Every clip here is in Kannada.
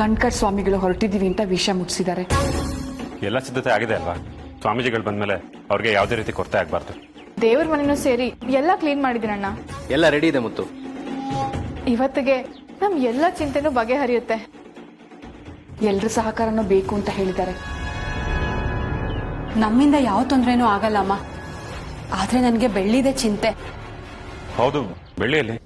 ಕಣ್ಕರ್ ಸ್ವಾಮಿಗಳು ಹೊರಟಿದೀವಿ ಅಂತ ವಿಷಯ ಮುಟ್ಟಿಸಿದ್ದಾರೆ. ಎಲ್ಲ ಸಿದ್ಧತೆ ಆಗಿದೆ ಅಲ್ವಾ? ಸ್ವಾಮೀಜಿಗಳು ಬಂದ್ಮೇಲೆ ಅವ್ರಿಗೆ ಯಾವುದೇ ರೀತಿ ಕೊರತೆ ಆಗ್ಬಾರ್ದು. ದೇವ್ರ ಮನೆನೂ ಸೇರಿ ಎಲ್ಲ ಕ್ಲೀನ್ ಮಾಡಿದಿನಣ್ಣ. ಎಲ್ಲ ರೆಡಿ ಇದೆ ಮುತ್ತು. ಇವತ್ತಿಗೆ ನಮ್ ಎಲ್ಲ ಚಿಂತೆನೂ ಬಗೆಹರಿಯುತ್ತೆ. ಎಲ್ರ ಸಹಕಾರನೂ ಬೇಕು ಅಂತ ಹೇಳಿದ್ದಾರೆ. ನಮ್ಮಿಂದ ಯಾವ ತೊಂದರೆನೂ ಆಗಲ್ಲಮ್ಮ. ಆದ್ರೆ ನನಗೆ ಬೆಳ್ಳಿದೆ ಚಿಂತೆ. ಹೌದು, ಬೆಳ್ಳಿಯಲ್ಲಿ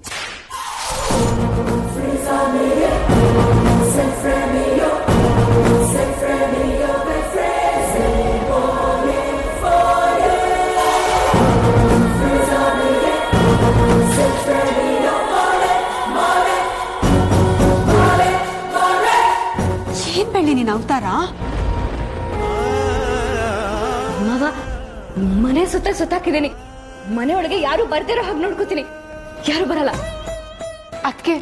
ಏನ್ ಬೆಳ್ಳಿ ನೀನ್ ಅವತಾರ? ಮನೆ ಸುತ್ತಾಕಿದ್ದೀನಿ. ಮನೆ ಒಳಗೆ ಯಾರು ಬರ್ತಿರೋ ಹಾಗೆ ನೋಡ್ಕೋತೀನಿ. ಯಾರು ಬರಲ್ಲ. ಅದಕ್ಕೆ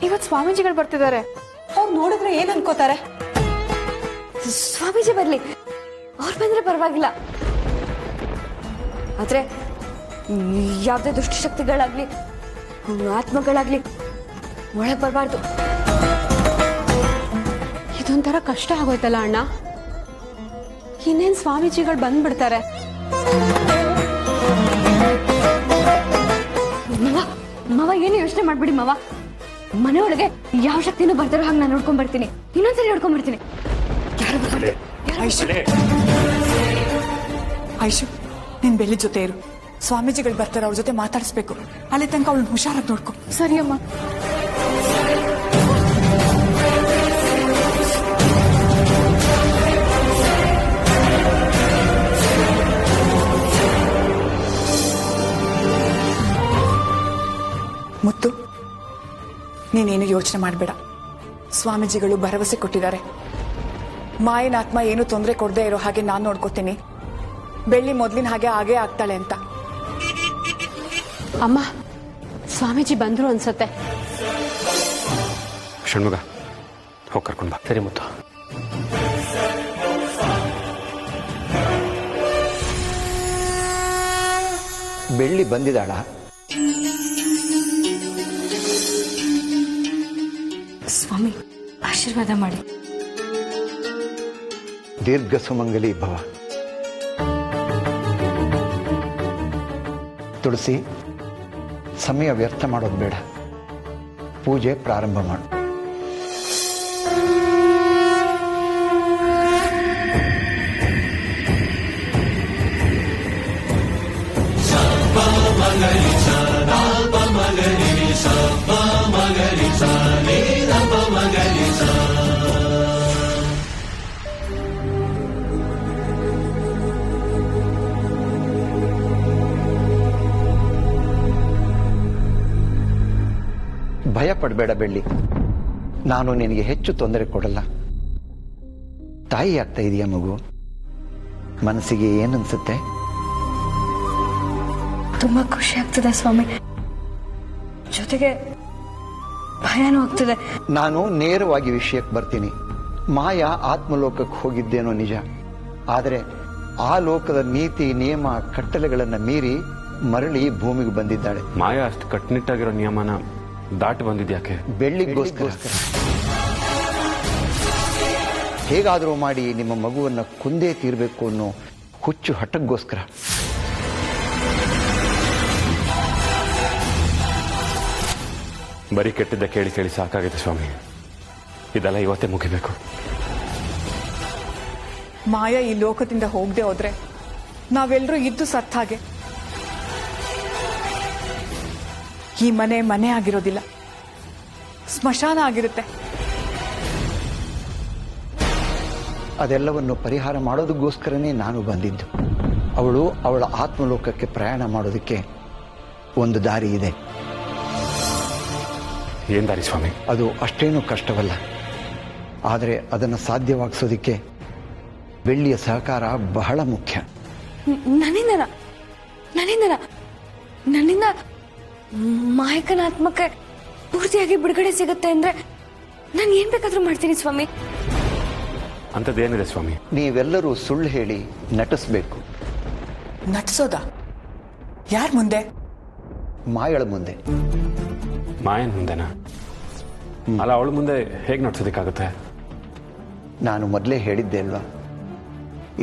ಇವತ್ ಸ್ವಾಮೀಜಿಗಳು ಬರ್ತಿದ್ದಾರೆ. ಅವ್ರು ನೋಡಿದ್ರೆ ಏನ್ ಅನ್ಕೋತಾರೆ? ಸ್ವಾಮೀಜಿ ಬರ್ಲಿ, ಅವ್ರು ಬಂದ್ರೆ ಪರವಾಗಿಲ್ಲ. ಆದ್ರೆ ಯಾವ್ದೇ ದುಷ್ಟಶಕ್ತಿಗಳಾಗ್ಲಿ ಆತ್ಮಗಳಾಗ್ಲಿ ಒಳಗ್ ಬರಬಾರ್ದು. ಇದೊಂಥರ ಕಷ್ಟ ಆಗೋಯ್ತಲ್ಲ ಅಣ್ಣ. ಇನ್ನೇನ್ ಸ್ವಾಮೀಜಿಗಳು ಬಂದ್ಬಿಡ್ತಾರೆ. ಮಾವ ಏನು ಯೋಚನೆ ಮಾಡ್ಬಿಡಿ ಮಾವ. ಮನೆ ಒಳಗೆ ಯಾವ ಶಕ್ತಿನೂ ಬರ್ತಾರೋ ಹಾಗೆ ನಾನು ನೋಡ್ಕೊಂಡ್ ಬರ್ತೀನಿ. ಇನ್ನೊಂದ್ಸರಿ ನೋಡ್ಕೊಂಡ್ ಬರ್ತೀನಿ. ಐಶು, ನೀನ್ ಬೆಳ್ಳಿ ಜೊತೆ ಇರು. ಸ್ವಾಮೀಜಿಗಳು ಬರ್ತಾರೆ, ಅವ್ರ ಜೊತೆ ಮಾತಾಡಿಸ್ಬೇಕು. ಅಲ್ಲಿ ತನಕ ಅವಳನ್ನ ಹುಷಾರಾಗಿ ನೋಡ್ಕೊ. ಸರಿ ಅಮ್ಮ. ಮುತ್ತು, ನೀನೇನು ಯೋಚನೆ ಮಾಡಬೇಡ. ಸ್ವಾಮೀಜಿಗಳು ಭರವಸೆ ಕೊಟ್ಟಿದ್ದಾರೆ. ಮಾಯನ ಆತ್ಮ ಏನು ತೊಂದರೆ ಕೊಡದೆ ಇರೋ ಹಾಗೆ ನಾನು ನೋಡ್ಕೋತೀನಿ. ಬೆಳ್ಳಿ ಮೊದ್ಲಿನ ಹಾಗೆ ಆಗೇ ಆಗ್ತಾಳೆ ಅಂತ. ಅಮ್ಮ, ಸ್ವಾಮೀಜಿ ಬಂದ್ರು ಅನ್ಸತ್ತೆ. ಷಣ್ಮುಗ, ಹೋಗಿ ಕರ್ಕೊಂಡು ಬಾ. ಸರಿ ಮುತ್ತು. ಬೆಳ್ಳಿ ಬಂದಿದ್ದಾಳ? ಸ್ವಾಮಿ ಆಶೀರ್ವಾದ ಮಾಡಿ. ದೀರ್ಘ ಸುಮಂಗಲಿ ಭವ. ತುಳಸಿ, ಸಮಯ ವ್ಯರ್ಥ ಮಾಡೋದು ಬೇಡ. ಪೂಜೆ ಪ್ರಾರಂಭ ಮಾಡು. ಭಯ ಪಡಬೇಡ ಬೆಳ್ಳಿ. ನಾನು ನಿನಗೆ ಹೆಚ್ಚು ತೊಂದರೆ ಕೊಡಲ್ಲ. ತಾಯಿ ಆಗ್ತಾ ಇದೆಯಾ ಮಗು? ಮನಸ್ಸಿಗೆ ಏನನ್ಸುತ್ತೆ? ತುಂಬಾ ಖುಷಿ ಆಗ್ತದೆ ಸ್ವಾಮಿ, ಜೊತೆಗೆ ಭಯನೂ ಆಗ್ತದೆ. ನಾನು ನೇರವಾಗಿ ವಿಷಯಕ್ಕೆ ಬರ್ತೀನಿ. ಮಾಯಾ ಆತ್ಮಲೋಕಕ್ಕೆ ಹೋಗಿದ್ದೇನೋ ನಿಜ. ಆದರೆ ಆ ಲೋಕದ ನೀತಿ ನಿಯಮ ಕಟ್ಟಳೆಗಳನ್ನು ಮೀರಿ ಮರಳಿ ಭೂಮಿಗೆ ಬಂದಿದ್ದಾಳೆ. ಮಾಯಾ ಅಷ್ಟು ಕಟ್ಟುನಿಟ್ಟಾಗಿರೋ ನಿಯಮನ ದಾಟಿ ಬಂದಿದ್ಯಾಕೆ? ಬೆಳ್ಳಿಗೋಸ್ಕರ. ಹೇಗಾದರೂ ಮಾಡಿ ನಿಮ್ಮ ಮಗುವನ್ನ ಕುಂದೇ ತೀರಬೇಕು ಅನ್ನೋ ಹುಚ್ಚು ಹಠಕ್ಕೋಸ್ಕರ. ಬರೀ ಕೆಟ್ಟಿದ್ದ ಕೇಳಿ ಕೇಳಿ ಸಾಕಾಗಿದೆ ಸ್ವಾಮಿ. ಇದೆಲ್ಲ ಇವತ್ತೇ ಮುಗಿಬೇಕು. ಮಾಯಾ ಈ ಲೋಕದಿಂದ ಹೋಗದೆ ಹೋದ್ರೆ ನಾವೆಲ್ಲರೂ ಇದ್ದು ಸತ್ತ ಹಾಗೆ. ಈ ಮನೆ ಮನೆ ಆಗಿರೋದಿಲ್ಲ, ಸ್ಮಶಾನ ಆಗಿರುತ್ತೆ. ಅದೆಲ್ಲವನ್ನು ಪರಿಹಾರ ಮಾಡೋದಕ್ಕೋಸ್ಕರನೇ ನಾನು ಬಂದಿದ್ದು. ಅವಳು ಅವಳ ಆತ್ಮಲೋಕಕ್ಕೆ ಪ್ರಯಾಣ ಮಾಡೋದಕ್ಕೆ ಒಂದು ದಾರಿ ಇದೆ. ಏನ್ ದಾರಿ ಸ್ವಾಮಿ? ಅದು ಅಷ್ಟೇನೂ ಕಷ್ಟವಲ್ಲ. ಆದರೆ ಅದನ್ನು ಸಾಧ್ಯವಾಗಿಸೋದಕ್ಕೆ ಬೆಳ್ಳಿಯ ಸಹಕಾರ ಬಹಳ ಮುಖ್ಯ. ನನ್ನಿಂದ ಮಾಯಕನ ಆತ್ಮಕ್ಕೆ ಪೂರ್ತಿಯಾಗಿ ಬಿಡುಗಡೆ ಸಿಗುತ್ತೆ ಅಂದ್ರೆ ನಾನು ಏನ್ ಬೇಕಾದ್ರೂ ಮಾಡ್ತೀನಿ ಸ್ವಾಮಿ. ಅಂಥದ್ದೇನಿದೆ ಸ್ವಾಮಿ? ನೀವೆಲ್ಲರೂ ಸುಳ್ಳು ಹೇಳಿ ನಟಿಸ್ಬೇಕು. ನಟಿಸೋದ? ಯಾರ ಮುಂದೆ? ಮಾಯಳ ಮುಂದೆ. ಮಾಯನ್ ಮುಂದೆನಾ? ಅಲ್ಲ, ಅವಳ ಮುಂದೆ ಹೇಗೆ ನಡ್ಸೋದಕ್ಕಾಗುತ್ತೆ? ನಾನು ಮೊದಲೇ ಹೇಳಿದ್ದೆ ಅಲ್ವಾ,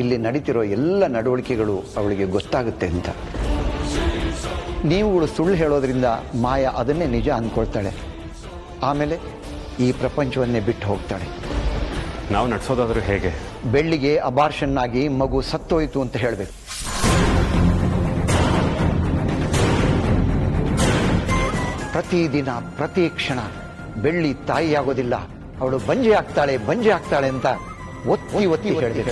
ಇಲ್ಲಿ ನಡೀತಿರೋ ಎಲ್ಲ ನಡವಳಿಕೆಗಳು ಅವಳಿಗೆ ಗೊತ್ತಾಗುತ್ತೆ ಅಂತ. ನೀವುಗಳು ಸುಳ್ಳು ಹೇಳೋದ್ರಿಂದ ಮಾಯಾ ಅದನ್ನೇ ನಿಜ ಅಂದ್ಕೊಳ್ತಾಳೆ. ಆಮೇಲೆ ಈ ಪ್ರಪಂಚವನ್ನೇ ಬಿಟ್ಟು ಹೋಗ್ತಾಳೆ. ನಾವು ನಡ್ಸೋದಾದ್ರೂ ಹೇಗೆ? ಬೆಳ್ಳಿಗೆ ಅಬಾರ್ಷನ್ ಆಗಿ ಮಗು ಸತ್ತೋಯ್ತು ಅಂತ ಹೇಳಬೇಕು. ಪ್ರತಿದಿನ ಪ್ರತಿ ಕ್ಷಣ ಬೆಳ್ಳಿ ತಾಯಿಯಾಗೋದಿಲ್ಲ, ಅವಳು ಬಂಜೆ ಆಗ್ತಾಳೆ ಅಂತ ಒತ್ತಿ ಒತ್ತಿ ಹೇಳಿದೆ.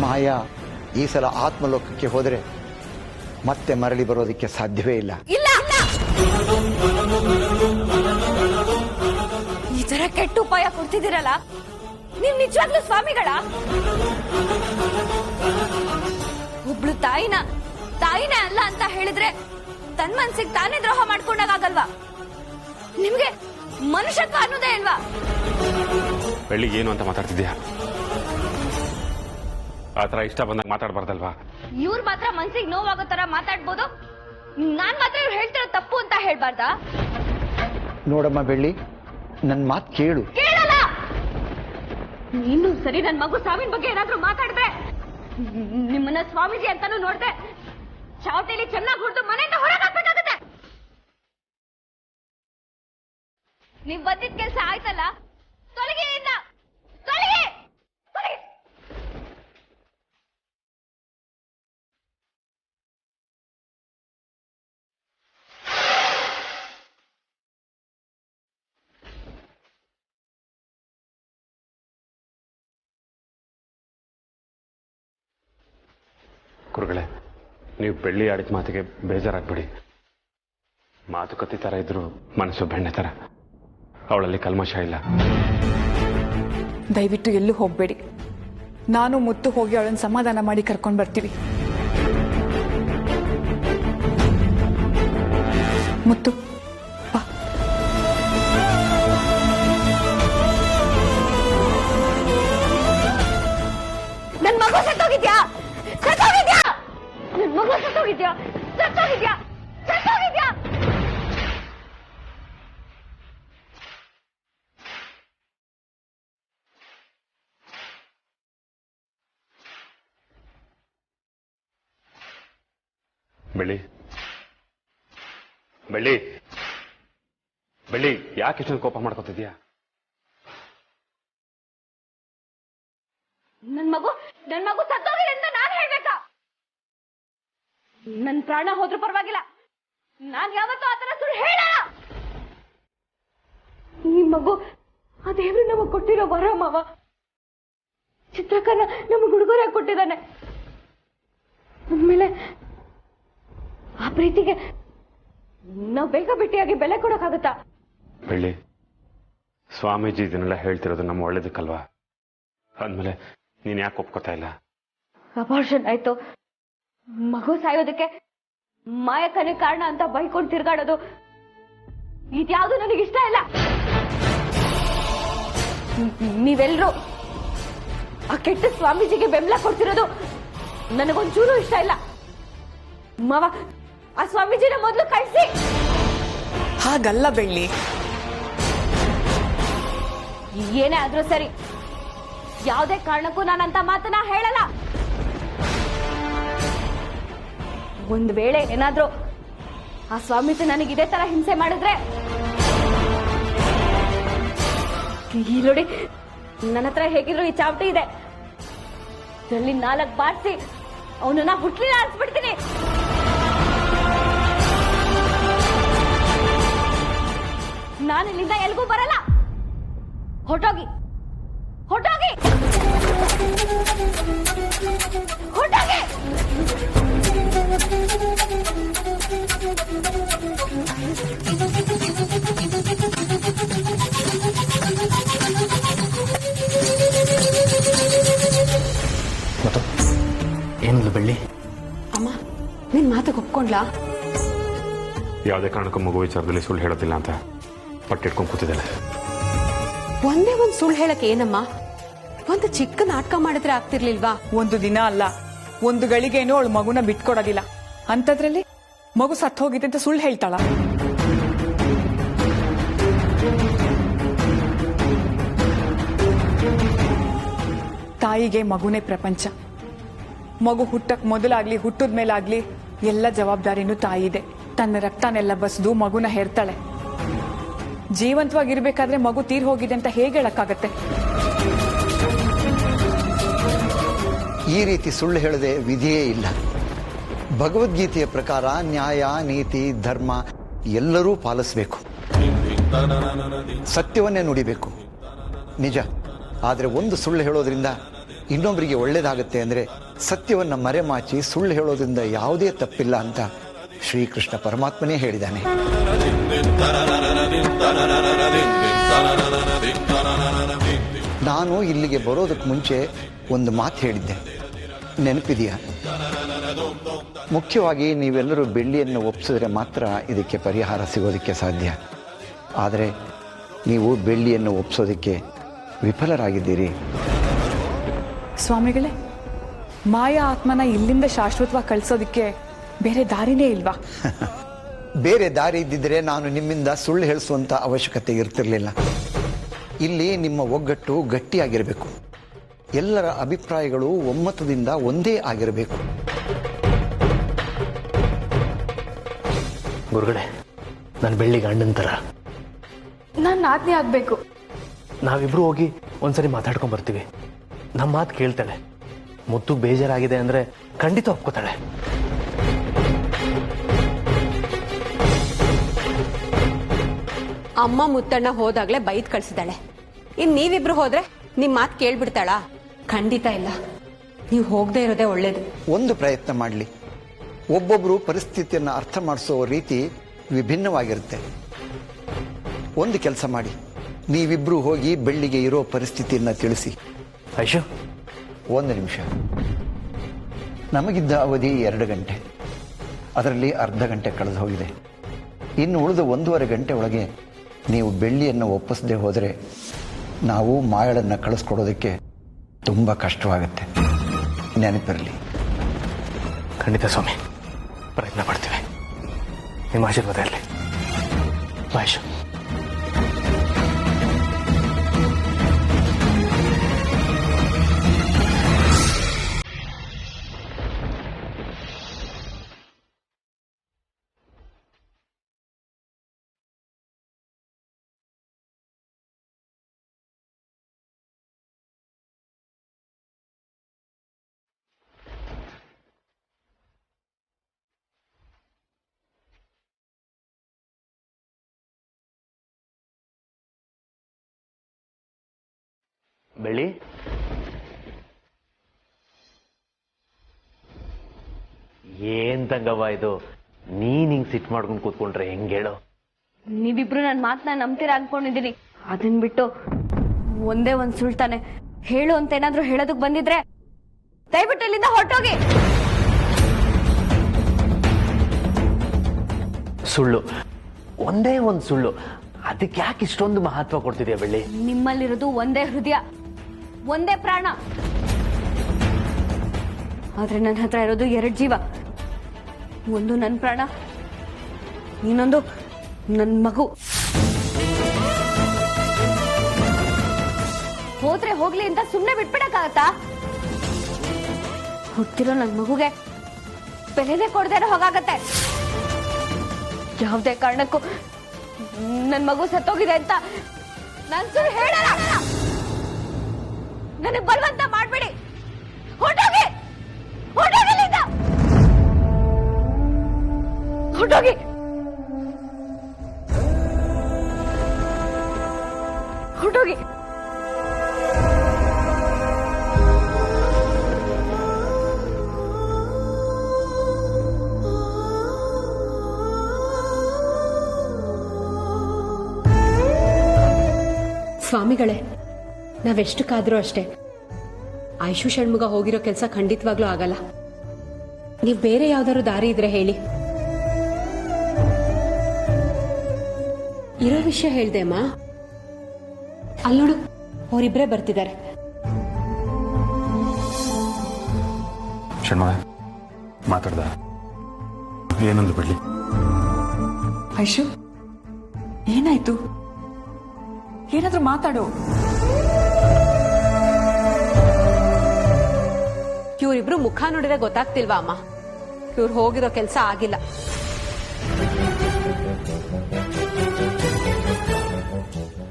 ಮಾಯಾ ಈ ಸಲ ಆತ್ಮಲೋಕಕ್ಕೆ ಹೋದರೆ ಮತ್ತೆ ಮರಳಿ ಬರೋದಕ್ಕೆ ಸಾಧ್ಯವೇ ಇಲ್ಲ. ಈ ತರ ಕೆಟ್ಟ ಉಪಾಯ ಕೊಡ್ತಿದ್ದೀರಲ್ಲ, ನೀವ್ ನಿಜವಾಗ್ಲೂ ಸ್ವಾಮಿಗಳ? ಒಬ್ಳು ತಾಯಿನೇ ಅಲ್ಲ ಅಂತ ಹೇಳಿದ್ರೆ ತನ್ ಮನ್ಸಿಗೆ ತಾನೇ ದ್ರೋಹ ಮಾಡ್ಕೊಂಡಾಗಲ್ವಾ? ನಿಮ್ಗೆ ಮನುಷ್ಯತ್ವ ಅನ್ನೋದೇ ಇಲ್ವಾ? ಬೆಳ್ಳಿಗೆ ಏನು ಅಂತ ಮಾತಾಡ್ತಿದ್ಯಾ? ಆ ಥರ ಇಷ್ಟ ಬಂದಾಗ ಮಾತಾಡಬಾರ್ದಲ್ವಾ? ಇವ್ರ ಮಾತ್ರ ಮನ್ಸಿಗೆ ನೋವಾಗೋ ತರ ಮಾತಾಡ್ಬೋದು, ನಾನ್ ಮಾತ್ರ ಇವ್ರು ಹೇಳ್ತಿರೋ ತಪ್ಪು ಅಂತ ಹೇಳ್ಬಾರ್ದಾ? ನೋಡಮ್ಮ ಬೆಳ್ಳಿ, ನನ್ ಮಾತು ಕೇಳು. ಕೇಳಲ್ಲ. ನೀನು ಸರಿ, ನನ್ ಮಗು ಸಾವಿನ ಬಗ್ಗೆ ಏನಾದ್ರೂ ಮಾತಾಡಿದ್ರೆ ನಿಮ್ಮನ್ನ ಸ್ವಾಮೀಜಿ ಅಂತಾನು ನೋಡ್ದೆ ಚಾವಟಿಲಿ ಚೆನ್ನಾಗಿ ಹೊಡೆದು ಮನೆಯಿಂದ ಹೊರಗೆ ಹಾಕ್ಬೇಕಾಗುತ್ತೆ. ನೀವ್ ಬಂದಿದ್ ಕೆಲ್ಸ ಆಯ್ತಲ್ಲ, ತೊಲಗಿ ಇಲ್ಲಿಂದ. ತೊಲಗಿ. ಗುರುಗಳೇ, ನೀವು ಬೆಳ್ಳಿ ಆಡಿದ ಮಾತಿಗೆ ಬೇಜಾರಾಗ್ಬಿಡಿ. ಮಾತುಕತೆ ಥರ ಇದ್ರು ಮನಸ್ಸು ಬೆಣ್ಣೆ ಥರ, ಅವಳಲ್ಲಿ ಕಲ್ಮಶ ಇಲ್ಲ. ದಯವಿಟ್ಟು ಎಲ್ಲೂ ಹೋಗ್ಬೇಡಿ. ನಾನು ಮುತ್ತು ಹೋಗಿ ಅವಳನ್ನ ಸಮಾಧಾನ ಮಾಡಿ ಕರ್ಕೊಂಡು ಬರ್ತೀವಿ. ಮುತ್ತು ಬಾ. ನನ್ ಮಗು ಸತ್ತೋಗಿದ್ಯಾ? ನನ್ ಮಗು ಸತ್ತೋಗಿದ್ಯಾ? ಬೆಳ್ಳಿ ಯಾಕೆ ಇಷ್ಟೊಂದು ಕೋಪ ಮಾಡ್ಕೊತಿದ್ಯಾ? ನನ್ ಮಗು ಸತ್ತೋಗಿಲ್ಲ ಅಂತ ನಾನ್ ಹೇಳ್ಬೇಕಾ? ನನ್ ಪ್ರಾಣ ಹೋದ್ರೂ ಪರವಾಗಿಲ್ಲ, ನಾನ್ ಯಾವತ್ತೂ ಆತರ ಸುಳ್ಳು ಹೇಳಲ್ಲ. ಈ ಮಗು ಆ ದೇವ್ರು ನಮಗ್ ಕೊಟ್ಟಿರೋ ವರ ಮಾವ. ಚಿತ್ರಕರ್ಣ ನಮಗ್ ಉಡುಗೊರೆ ಕೊಟ್ಟಿದ್ದಾನೆ. ಅಂದ್ಮೇಲೆ ಆ ಪ್ರೀತಿಗೆ ನಾವ್ ಬೇಗ ಭೇಟಿಯಾಗಿ ಬೆಲೆ ಕೊಡಕ್ಕಾಗತ್ತಾ? ಬೆಳ್ಳಿ, ಸ್ವಾಮೀಜಿ ಇದನ್ನೆಲ್ಲ ಹೇಳ್ತಿರೋದು ನಮ್ಮ ಒಳ್ಳೇದಕ್ಕಲ್ವಾ? ಅಂದ್ಮೇಲೆ ನೀನ್ ಯಾಕೆ ಒಪ್ಕೋತಾ ಇಲ್ಲ? ಅಬಾರ್ಷನ್ ಆಯ್ತು, ಮಗು ಸಾಯೋದಕ್ಕೆ ಮಾಯಕನೇ ಕಾರಣ ಅಂತ ಬೈಕೊಂಡು ತಿರ್ಗಾಡೋದು ಇದ್ಯಾವುದು ನನಗಿಷ್ಟ ಇಲ್ಲ. ನೀವೆಲ್ರೂ ಆ ಕೆಟ್ಟ ಸ್ವಾಮೀಜಿಗೆ ಬೆಂಬಲ ಕೊಡ್ತಿರೋದು ನನಗೊಂಚೂರು ಇಷ್ಟ ಇಲ್ಲ. ಮಾವ, ಆ ಸ್ವಾಮೀಜಿನ ಮೊದಲು ಕಳಿಸಿ. ಹಾಗಲ್ಲ ಬೆಳ್ಳಿ. ಏನೇ ಆದ್ರೂ ಸರಿ, ಯಾವುದೇ ಕಾರಣಕ್ಕೂ ನಾನಂತ ಮಾತನ್ನ ಹೇಳಲ್ಲ. ಒಂದ್ ವೇಳೆ ಏನಾದ್ರೂ ಆ ಸ್ವಾಮೀಜಿ ನನಗೆ ಇದೇ ತರ ಹಿಂಸೆ ಮಾಡಿದ್ರೆ, ಈ ನೋಡಿ ನನ್ನ ಹತ್ರ ಹೇಗಿದ್ರು ಈ ಚಾವಟಿ ಇದೆ, ಇದರಲ್ಲಿ 4 ಬಾರಿಸಿ ಅವನನ್ನ ಹುಟ್ಲಿಲ್ಲ ಅನ್ಸ್ಬಿಡ್ತೀನಿ. ನಾನು ಇಲ್ಲಿಂದ ಎಲ್ಗೂ ಬರಲ್ಲ. ಹೊರಟೋಗಿ. ಮತ್ತು ಏನಿಲ್ಲ ಬೆಳ್ಳಿ, ಅಮ್ಮ ನಿನ್ ಮಾತಿಗೆ ಒಪ್ಕೊಂಡ್ಲಾ? ಯಾವುದೇ ಕಾರಣಕ್ಕೂ ಮಗು ವಿಚಾರದಲ್ಲಿ ಸುಳ್ಳು ಹೇಳೋದಿಲ್ಲ ಅಂತ ಪಟ್ಟಿಟ್ಕೊಂಡು ಕೂತಿದ್ದಾಳೆ. ಒಂದೇ ಒಂದ್ ಸುಳ್ಳು ಹೇಳಕ್ ಏನಮ್ಮ? ಒಂದು ಚಿಕ್ಕ ನಾಟಕ ಮಾಡಿದ್ರೆ ಆಗ್ತಿರ್ಲಿಲ್ವಾ? ಒಂದು ದಿನ ಅಲ್ಲ, ಒಂದು ಗಳಿಗೆನೂ ಅವಳು ಮಗುನ ಬಿಟ್ಕೊಡೋದಿಲ್ಲ. ಅಂಥದ್ರಲ್ಲಿ ಮಗು ಸತ್ತು ಹೋಗಿದೆ ಅಂತ ಸುಳ್ಳು ಹೇಳ್ತಾಳ? ತಾಯಿಗೆ ಮಗುನೇ ಪ್ರಪಂಚ. ಮಗು ಹುಟ್ಟಕ್ ಮೊದಲಾಗ್ಲಿ ಹುಟ್ಟದ ಮೇಲಾಗ್ಲಿ ಎಲ್ಲ ಜವಾಬ್ದಾರಿನೂ ತಾಯಿದೆ. ತನ್ನ ರಕ್ತನೆಲ್ಲ ಬಸ್ದು ಮಗುನ ಹೆರ್ತಾಳೆ. ಜೀವಂತವಾಗಿರ್ಬೇಕಾದ್ರೆ ಮಗು ತೀರ್ ಹೋಗಿದೆ ಅಂತ ಹೇಗೆ ಹೇಳಕ್ಕಾಗತ್ತೆ? ಈ ರೀತಿ ಸುಳ್ಳು ಹೇಳದೆ ವಿಧಿಯೇ ಇಲ್ಲ. ಭಗವದ್ಗೀತೆಯ ಪ್ರಕಾರ ನ್ಯಾಯ, ನೀತಿ, ಧರ್ಮ ಎಲ್ಲರೂ ಪಾಲಿಸಬೇಕು. ಸತ್ಯವನ್ನೇ ನುಡಿಬೇಕು. ನಿಜ. ಆದರೆ ಒಂದು ಸುಳ್ಳು ಹೇಳೋದ್ರಿಂದ ಇನ್ನೊಬ್ಬರಿಗೆ ಒಳ್ಳೇದಾಗುತ್ತೆ ಅಂದರೆ ಸತ್ಯವನ್ನು ಮರೆಮಾಚಿ ಸುಳ್ಳು ಹೇಳೋದ್ರಿಂದ ಯಾವುದೇ ತಪ್ಪಿಲ್ಲ ಅಂತ ಶ್ರೀಕೃಷ್ಣ ಪರಮಾತ್ಮನೇ ಹೇಳಿದ್ದಾನೆ. ನಾನು ಇಲ್ಲಿಗೆ ಬರೋದಕ್ಕೆ ಮುಂಚೆ ಒಂದು ಮಾತು ಹೇಳಿದ್ದೆ, ನೆನಪಿದೆಯಾ? ಮುಖ್ಯವಾಗಿ ನೀವೆಲ್ಲರೂ ಬೆಳ್ಳಿಯನ್ನು ಒಪ್ಪಿಸಿದ್ರೆ ಮಾತ್ರ ಇದಕ್ಕೆ ಪರಿಹಾರ ಸಿಗೋದಕ್ಕೆ ಸಾಧ್ಯ. ಆದರೆ ನೀವು ಬೆಳ್ಳಿಯನ್ನು ಒಪ್ಪಿಸೋದಕ್ಕೆ ವಿಫಲರಾಗಿದ್ದೀರಿ. ಸ್ವಾಮಿಗಳೇ, ಮಾಯಾ ಆತ್ಮನ ಇಲ್ಲಿಂದ ಶಾಶ್ವತವಾಗಿ ಕಳಿಸೋದಕ್ಕೆ ಬೇರೆ ದಾರಿನೇ ಇಲ್ವಾ? ಬೇರೆ ದಾರಿ ಇದ್ದಿದ್ರೆ ನಾನು ನಿಮ್ಮಿಂದ ಸುಳ್ಳು ಹೇಳಿಸುವಂತ ಅವಶ್ಯಕತೆ ಇರ್ತಿರ್ಲಿಲ್ಲ. ಇಲ್ಲಿ ನಿಮ್ಮ ಒಗ್ಗಟ್ಟು ಗಟ್ಟಿಯಾಗಿರಬೇಕು. ಎಲ್ಲರ ಅಭಿಪ್ರಾಯಗಳು ಒಮ್ಮತದಿಂದ ಒಂದೇ ಆಗಿರಬೇಕು. ಗುರುಗಳೇ, ನಾನು ಬೆಳ್ಳಿಗೆ ಅಣ್ಣನ ಥರ. ನಾನು ನಾದ್ನಿ ಆಗ್ಬೇಕು. ನಾವಿಬ್ರು ಹೋಗಿ ಒಂದ್ಸರಿ ಮಾತಾಡ್ಕೊಂಡ್ ಬರ್ತೀವಿ. ನಮ್ಮ ಮಾತು ಕೇಳ್ತಾಳೆ. ಮುತ್ತು ಬೇಜಾರಾಗಿದೆ ಅಂದ್ರೆ ಖಂಡಿತ ಒಪ್ಕೋತಾಳೆ. ಅಮ್ಮ ಮುತ್ತಣ್ಣ ಹೋದಾಗ್ಲೇ ಬೈದ್ ಕಳ್ಸಿದಾಳೆ. ಇನ್ ನೀವಿಬ್ರು ಹೋದ್ರೆ ನಿಮ್ ಮಾತ್ ಕೇಳ್ಬಿಡ್ತಾಳಾ? ಖಂಡಿತ ಇಲ್ಲ. ನೀವು ಹೋಗದೆ ಇರೋದೇ ಒಳ್ಳೇದು. ಒಂದು ಪ್ರಯತ್ನ ಮಾಡಲಿ. ಒಬ್ಬೊಬ್ರು ಪರಿಸ್ಥಿತಿಯನ್ನು ಅರ್ಥ ಮಾಡಿಸೋ ರೀತಿ ವಿಭಿನ್ನವಾಗಿರುತ್ತೆ. ಒಂದು ಕೆಲಸ ಮಾಡಿ, ನೀವಿಬ್ರು ಹೋಗಿ ಬೆಳ್ಳಿಗೆ ಇರೋ ಪರಿಸ್ಥಿತಿಯನ್ನು ತಿಳಿಸಿ. ಐಶು, ಒಂದು ನಿಮಿಷ. ನಮಗಿದ್ದ ಅವಧಿ 2 ಗಂಟೆ. ಅದರಲ್ಲಿ ಅರ್ಧ ಗಂಟೆ ಕಳೆದು ಹೋಗಿದೆ. ಇನ್ನು ಉಳಿದ 1.5 ಗಂಟೆ ಒಳಗೆ ನೀವು ಬೆಳ್ಳಿಯನ್ನು ಒಪ್ಪಿಸದೆ ಹೋದರೆ ನಾವು ಮಾಯಳನ್ನು ಕಳಿಸ್ಕೊಡೋದಕ್ಕೆ ತುಂಬ ಕಷ್ಟವಾಗುತ್ತೆ. ನೆನಪಿರಲಿ. ಖಂಡಿತ ಸ್ವಾಮಿ, ಪ್ರಯತ್ನ ಪಡ್ತೀವಿ. ನಿಮ್ಮ ಆಶೀರ್ವಾದ ಇರಲಿ. ಐಶು. ಬೆಳ್ಳಿ, ಏನ್ ತಂಗವ್ವ ಇದು? ನೀನ್ ಹಿಂಗ್ ಸಿಟ್ ಮಾಡ್ಕೊಂಡು ಕೂತ್ಕೊಂಡ್ರೆ ಹೆಂಗ್ ಹೇಳು? ನೀವಿಬ್ರು ನನ್ನ ಮಾತನ್ನ ನಂಬ್ತೀರಾ ಅನ್ಕೊಂಡಿದೀನಿ. ಅದನ್ ಬಿಟ್ಟು ಒಂದೇ ಒಂದ್ ಸುಳ್ತಾನೆ ಹೇಳು ಅಂತ ಏನಾದ್ರೂ ಹೇಳೋದಕ್ ಬಂದಿದ್ರೆ ದಯವಿಟ್ಟು ಇಲ್ಲಿಂದ ಹೊರಟೋಗಿ. ಸುಳ್ಳು, ಒಂದೇ ಒಂದ್ ಸುಳ್ಳು, ಅದಕ್ಕೆ ಯಾಕೆ ಇಷ್ಟೊಂದು ಮಹತ್ವ ಕೊಡ್ತಿದ್ಯಾ ಬೆಳ್ಳಿ? ನಿಮ್ಮಲ್ಲಿರೋದು ಒಂದೇ ಹೃದಯ, ಒಂದೇ ಪ್ರಾಣ. ಆದ್ರೆ ನನ್ನ ಹತ್ರ ಇರೋದು 2 ಜೀವ. ಒಂದು ನನ್ನ ಪ್ರಾಣ, ಇನ್ನೊಂದು ನನ್ನ ಮಗು. ಹೋದ್ರೆ ಹೋಗ್ಲಿ ಅಂತ ಸುಮ್ನೆ ಬಿಟ್ಬಿಡಕ್ಕಾಗತ್ತಾ? ಹುಟ್ಟಿರೋ ನನ್ನ ಮಗುಗೆ ಬೆಲೆನೇ ಕೊಡದೇ ಇರೋ ಹೋಗಾಗತ್ತೆ. ಯಾವುದೇ ಕಾರಣಕ್ಕೂ ನನ್ನ ಮಗು ಸತ್ತೋಗಿದೆ ಅಂತ ನಾನು ಸುಳ್ಳು ಹೇಳಲ್ಲ. ನನಗೆ ಬಲವಂತ ಮಾಡ್ಬೇಡಿ. ಹೊರಟೋಗಿ, ಹೊರಟೋಗಿ ಇಲ್ಲಿಂದ, ಹೊರಟೋಗಿ. ಹೊರಟೋಗಿ. ಸ್ವಾಮಿಗಳೇ, ನಾವೆಷ್ಟು ಕಾದ್ರೂ ಅಷ್ಟೇ ಐಶು ಷಣ್ಮುಗ ಹೋಗಿರೋ ಕೆಲಸ ಖಂಡಿತವಾಗ್ಲೂ ಆಗಲ್ಲ. ನೀವು ಬೇರೆ ಯಾವ್ದಾದ್ರು ದಾರಿ ಇದ್ರೆ ಹೇಳಿ. ಇರೋ ವಿಷಯ ಹೇಳ್ದೆ ಅಮ್ಮ. ಅಲ್ಲೋಡು, ಅವರಿಬ್ಬರೇ ಬರ್ತಿದ್ದಾರೆ. ಷಣ್ಮಗ ಮಾತಾಡ್ದ? ಏನಂದು ಬಿಡ್ಲಿ? ಐಶು, ಏನಾಯ್ತು? ಏನಾದ್ರೂ ಮಾತಾಡು. ಇವ್ರಿಬ್ರು ಮುಖ ನೋಡಿದ್ರೆ ಗೊತ್ತಾಗ್ತಿಲ್ವಾ ಅಮ್ಮ? ಇವ್ರು ಹೋಗಿರೋ ಕೆಲಸ ಆಗಿಲ್ಲ.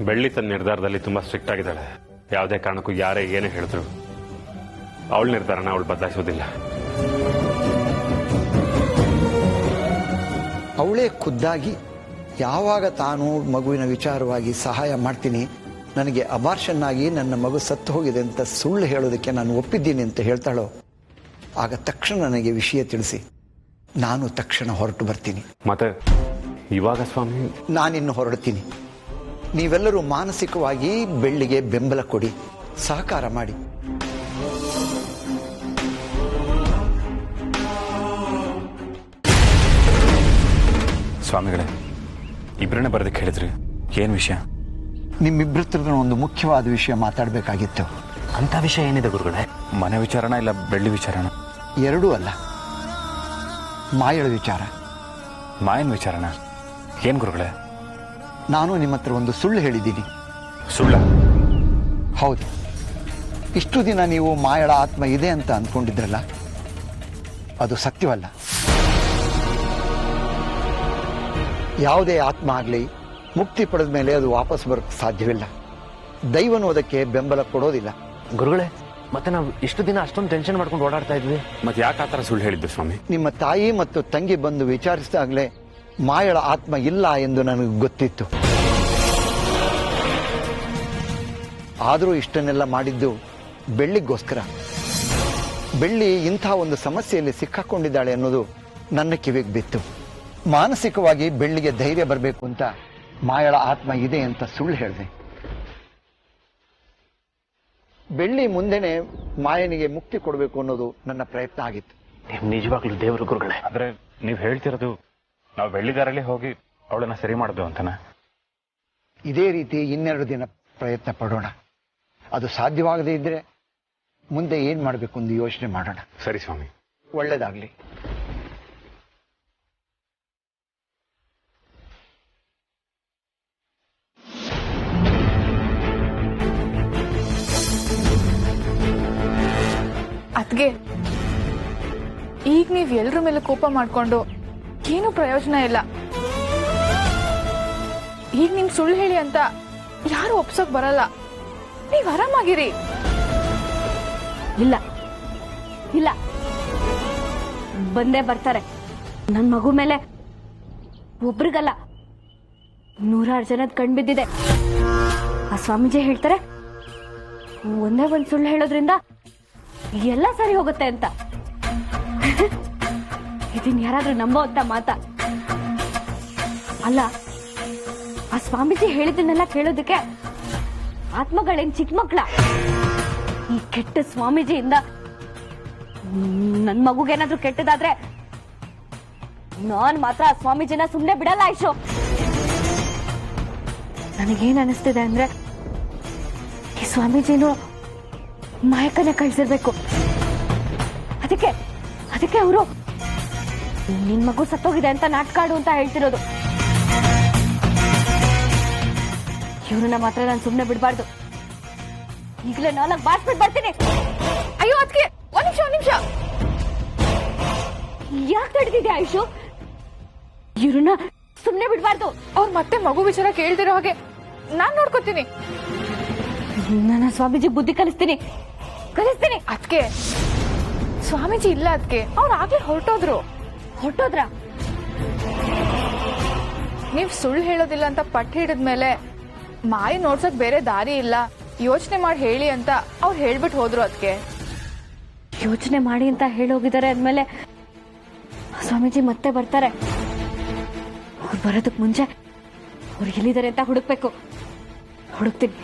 ಬೆಳ್ಳಿ ತನ್ನ ನಿರ್ಧಾರದಲ್ಲಿ ತುಂಬಾ ಸ್ಟ್ರಿಕ್ಟ್ ಆಗಿದ್ದಾಳೆ. ಯಾವುದೇ ಕಾರಣಕ್ಕೂ ಯಾರೇ ಏನೇ ಹೇಳಿದ್ರು ಅವಳ ನಿರ್ಧಾರನ ಅವಳು ಬದಲಾಯಿಸೋದಿಲ್ಲ. ಅವಳೇ ಖುದ್ದಾಗಿ ಯಾವಾಗ ತಾನು ಮಗುವಿನ ವಿಚಾರವಾಗಿ ಸಹಾಯ ಮಾಡ್ತೀನಿ, ನನಗೆ ಅಬಾರ್ಷನ್ ಆಗಿ ನನ್ನ ಮಗು ಸತ್ತು ಹೋಗಿದೆ ಅಂತ ಸುಳ್ಳು ಹೇಳೋದಕ್ಕೆ ನಾನು ಒಪ್ಪಿದ್ದೀನಿ ಅಂತ ಹೇಳ್ತಾಳೋ, ಆಗ ತಕ್ಷಣ ನನಗೆ ವಿಷಯ ತಿಳಿಸಿ, ನಾನು ತಕ್ಷಣ ಹೊರಟು ಬರ್ತೀನಿ. ಮತ್ತೆ ಇವಾಗ ಸ್ವಾಮಿ ನಾನಿನ್ನು ಹೊರಡ್ತೀನಿ. ನೀವೆಲ್ಲರೂ ಮಾನಸಿಕವಾಗಿ ಬೆಳ್ಳಿಗೆ ಬೆಂಬಲ ಕೊಡಿ, ಸಹಕಾರ ಮಾಡಿ. ಸ್ವಾಮಿಗಳೇ, ಇಬ್ಬರನ್ನೇ ಬರೋದಕ್ಕೆ ಹೇಳಿದ್ರಿ, ಏನ್ ವಿಷಯ? ನಿಮ್ಮಿಬ್ಬರ ಹತ್ರ ಒಂದು ಮುಖ್ಯವಾದ ವಿಷಯ ಮಾತಾಡಬೇಕಾಗಿತ್ತು. ಅಂತ ವಿಷಯ ಏನಿದೆ ಗುರುಗಳೇ? ಮನೆ ವಿಚಾರಣ ಇಲ್ಲ ಬೆಳ್ಳಿ ವಿಚಾರಣ? ಎರಡೂ ಅಲ್ಲ, ಮಾಯಳ ವಿಚಾರ. ಮಾಯನ್ ವಿಚಾರಣ? ಏನ್ ಗುರುಗಳೇ? ನಾನು ನಿಮ್ಮ ಹತ್ರ ಒಂದು ಸುಳ್ಳು ಹೇಳಿದ್ದೀನಿ. ಸುಳ್ಳ? ಹೌದು. ಇಷ್ಟು ದಿನ ನೀವು ಮಾಯಳ ಆತ್ಮ ಇದೆ ಅಂತ ಅಂದ್ಕೊಂಡಿದ್ರಲ್ಲ, ಅದು ಸತ್ಯವಲ್ಲ. ಯಾವುದೇ ಆತ್ಮ ಆಗಲಿ ಮುಕ್ತಿ ಪಡೆದ ಮೇಲೆ ಅದು ವಾಪಸ್ ಬರೋಕ್ಕೆ ಸಾಧ್ಯವಿಲ್ಲ. ದೈವನು ಅದಕ್ಕೆ ಬೆಂಬಲ ಕೊಡೋದಿಲ್ಲ. ಗುರುಗಳೇ, ಮತ್ತೆ ನಾವು ಇಷ್ಟು ದಿನ ಅಷ್ಟೊಂದು ಟೆನ್ಷನ್ ಮಾಡ್ಕೊಂಡು ಓಡಾಡ್ತಾ ಇದ್ವಿ. ಮತ್ತೆ ಯಾಕೆ ಆತರ ಸುಳ್ಳು ಹೇಳಿದ್ದು ಸ್ವಾಮಿ? ನಿಮ್ಮ ತಾಯಿ ಮತ್ತು ತಂಗಿ ಬಂದು ವಿಚಾರಿಸಿದಾಗಲೇ ಮಾಯಳ ಆತ್ಮ ಇಲ್ಲ ಎಂದು ನನಗೆ ಗೊತ್ತಿತ್ತು. ಆದರೂ ಇಷ್ಟನ್ನೆಲ್ಲ ಮಾಡಿದ್ದು ಬೆಳ್ಳಿಗೋಸ್ಕರ. ಬೆಳ್ಳಿ ಇಂಥ ಒಂದು ಸಮಸ್ಯೆಯಲ್ಲಿ ಸಿಕ್ಕಾಕೊಂಡಿದ್ದಾಳೆ ಅನ್ನೋದು ನನ್ನ ಕಿವಿಗೆ ಬಿತ್ತು. ಮಾನಸಿಕವಾಗಿ ಬೆಳ್ಳಿಗೆ ಧೈರ್ಯ ಬರಬೇಕು ಅಂತ ಮಾಯಳ ಆತ್ಮ ಇದೆ ಅಂತ ಸುಳ್ಳು ಹೇಳಿದೆ. ಬೆಳ್ಳಿ ಮುಂದೆನೆ ಮಾಯನಿಗೆ ಮುಕ್ತಿ ಕೊಡಬೇಕು ಅನ್ನೋದು ನನ್ನ ಪ್ರಯತ್ನ ಆಗಿತ್ತು. ನೀವು ನಿಜವಾಗ್ಲೂ ದೇವರು ಗುರುಗಳೇ. ಆದ್ರೆ ನೀವು ಹೇಳ್ತಿರೋದು ನಾವು ಬೆಳ್ಳಿದಾರಲ್ಲಿ ಹೋಗಿ ಅವಳನ್ನ ಸರಿ ಮಾಡೋದು ಅಂತನಾ? ಇದೇ ರೀತಿ 2 ದಿನ ಪ್ರಯತ್ನ ಪಡೋಣ. ಅದು ಸಾಧ್ಯವಾಗದೇ ಇದ್ರೆ ಮುಂದೆ ಏನ್ ಮಾಡಬೇಕು ಎಂದು ಯೋಚನೆ ಮಾಡೋಣ. ಸರಿ ಸ್ವಾಮಿ. ಒಳ್ಳೇದಾಗ್ಲಿ. ಅದ್ಗೆ ಈಗ ನೀವ್ ಎಲ್ರ ಮೇಲೆ ಕೋಪ ಮಾಡ್ಕೊಂಡು ಏನು ಪ್ರಯೋಜನ ಇಲ್ಲ. ಈಗ ನಿಮ್ ಸುಳ್ಳು ಹೇಳಿ ಅಂತ ಯಾರು ಒಪ್ಸೋಕ್ ಬರಲ್ಲ. ನೀವ್ ಆರಾಮಾಗಿರಿ. ಇಲ್ಲ ಇಲ್ಲ, ಬಂದೇ ಬರ್ತಾರೆ. ನನ್ ಮಗು ಮೇಲೆ ಒಬ್ರಿಗಲ್ಲ 100 ಜನದ ಕಣ್ ಬಿದ್ದಿದೆ. ಆ ಸ್ವಾಮೀಜಿ ಹೇಳ್ತಾರೆ ಒಂದೇ ಒಂದ್ ಸುಳ್ಳು ಹೇಳೋದ್ರಿಂದ ಎಲ್ಲ ಸರಿ ಹೋಗುತ್ತೆ ಅಂತ. ಇದನ್ ಯಾರಾದ್ರೂ ನಂಬೋ ಅಂತ ಮಾತಾ? ಅಲ್ಲ, ಆ ಸ್ವಾಮೀಜಿ ಹೇಳಿದ್ದನ್ನೆಲ್ಲ ಕೇಳೋದಕ್ಕೆ ಆತ್ಮಗಳೇನ್ ಚಿಕ್ಕ ಮಕ್ಳ? ಈ ಕೆಟ್ಟ ಸ್ವಾಮೀಜಿಯಿಂದ ನನ್ ಮಗುಗೇನಾದ್ರೂ ಕೆಟ್ಟದಾದ್ರೆ ನಾನ್ ಮಾತ್ರ ಆ ಸ್ವಾಮೀಜಿನ ಸುಮ್ನೆ ಬಿಡಲ್ಲ ಐಶು. ನನಗೇನ್ ಅನಿಸ್ತಿದೆ ಅಂದ್ರೆ ಈ ಸ್ವಾಮೀಜಿನೂ ಮಾಯಕನೇ ಕಳ್ಸಿರ್ಬೇಕು. ಅದಕ್ಕೆ ಅವರು ನಿನ್ ಮಗು ಸತ್ತೋಗಿದೆ ಅಂತ ನಾಟ್ಕಾಡು ಅಂತ ಹೇಳ್ತಿರೋದು. ಇವ್ರನ್ನ ಮಾತ್ರ ನಾನು ಸುಮ್ನೆ ಬಿಡ್ಬಾರ್ದು. ಈಗಲೇ 4 ಬಾರ್ಸ್ಬಿಟ್ಟು ಬರ್ತೀನಿ. ಅಯ್ಯೋ ಅದಕ್ಕೆ ಒಂದ್ ನಿಮಿಷ. ಯಾಕೆ ತಡೆದಿದ್ಯಾ ಐಶು? ಇವ್ರನ್ನ ಸುಮ್ನೆ ಬಿಡ್ಬಾರ್ದು. ಅವ್ರು ಮತ್ತೆ ಮಗು ವಿಚಾರ ಕೇಳ್ದಿರೋ ಹಾಗೆ ನಾನ್ ನೋಡ್ಕೋತೀನಿ. ನನ್ನ ಸ್ವಾಮೀಜಿ ಬುದ್ಧಿ ಕಲಿಸ್ತೀನಿ. ಅದಕ್ಕೆ ಸ್ವಾಮೀಜಿ ಇಲ್ಲ, ಅದಕ್ಕೆ ಅವ್ರು ಆಗ್ಲೇ ಹೊರಟೋದ್ರ. ನೀವ್ ಸುಳ್ಳು ಹೇಳೋದಿಲ್ಲ ಅಂತ ಪಟ್ಟು ಹಿಡಿದ್ಮೇಲೆ ಮಾಯ ನೋಡ್ಸಕ್ ಬೇರೆ ದಾರಿ ಇಲ್ಲ, ಯೋಚನೆ ಮಾಡಿ ಹೇಳಿ ಅಂತ ಅವ್ರು ಹೇಳ್ಬಿಟ್ಟು ಹೋದ್ರು. ಅದಕ್ಕೆ ಯೋಚನೆ ಮಾಡಿ ಅಂತ ಹೇಳೋಗಿದ್ದಾರೆ ಅಂದ್ಮೇಲೆ ಸ್ವಾಮೀಜಿ ಮತ್ತೆ ಬರ್ತಾರೆ. ಅವ್ರು ಬರೋದಕ್ ಮುಂಚೆ ಅವ್ರು ಎಲ್ಲಿದ್ದಾರೆ ಅಂತ ಹುಡುಕ್ಬೇಕು. ಹುಡುಕ್ತೀನಿ.